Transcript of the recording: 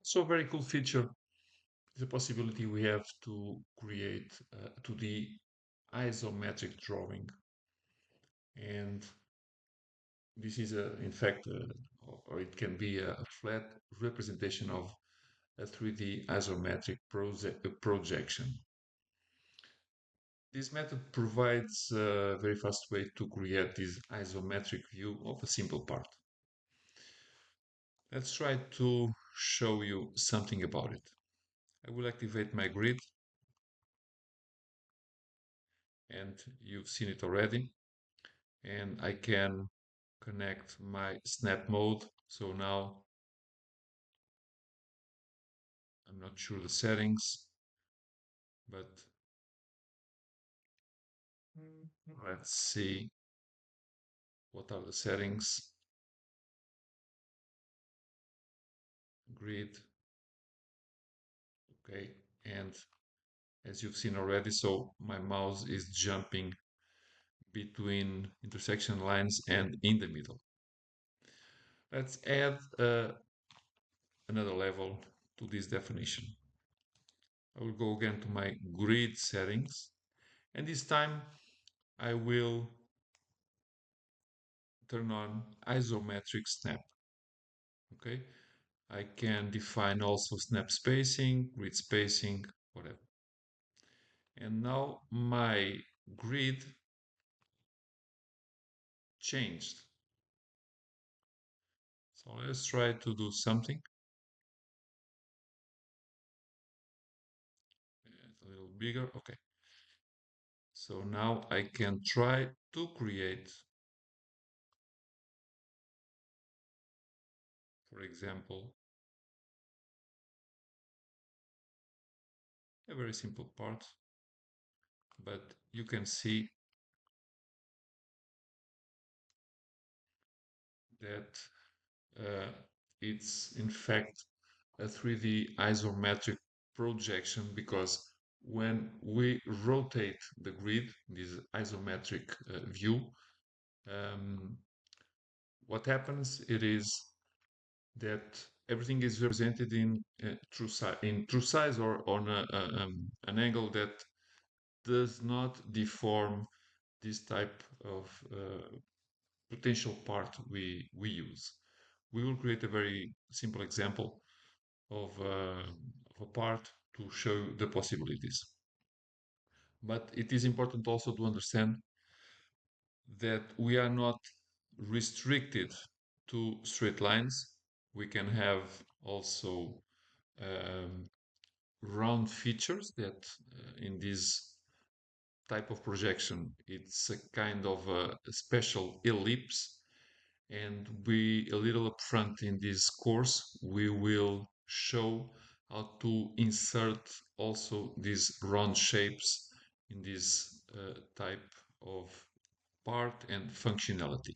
So a very cool feature is the possibility we have to create 2D isometric drawing. And this is, in fact, or it can be a flat representation of a 3D isometric projection. This method provides a very fast way to create this isometric view of a simple part. Let's try to show you something about it. I will activate my grid, and you've seen it already. And I can connect my snap mode. So now I'm not sure the settings, but let's see what are the settings. Grid, okay. And as you've seen already, so my mouse is jumping between intersection lines and in the middle. Let's add another level to this definition. I will go again to my grid settings, and this time I will turn on isometric snap. Okay, I can define also snap spacing, grid spacing, whatever. And now my grid changed. So let's try to do something. It's a little bigger. Okay. So now I can try to create, for example, a very simple part, but you can see that it's in fact a 3D isometric projection, because when we rotate the grid, this isometric view, um, what happens it is that everything is represented in true size, or on an angle that does not deform this type of potential part we use. We will create a very simple example of a part to show the possibilities. But it is important also to understand that we are not restricted to straight lines. We can have also um, round features that in this type of projection, it's a kind of a special ellipse. And we, a little upfront in this course, we will show how to insert also these round shapes in this type of part and functionality.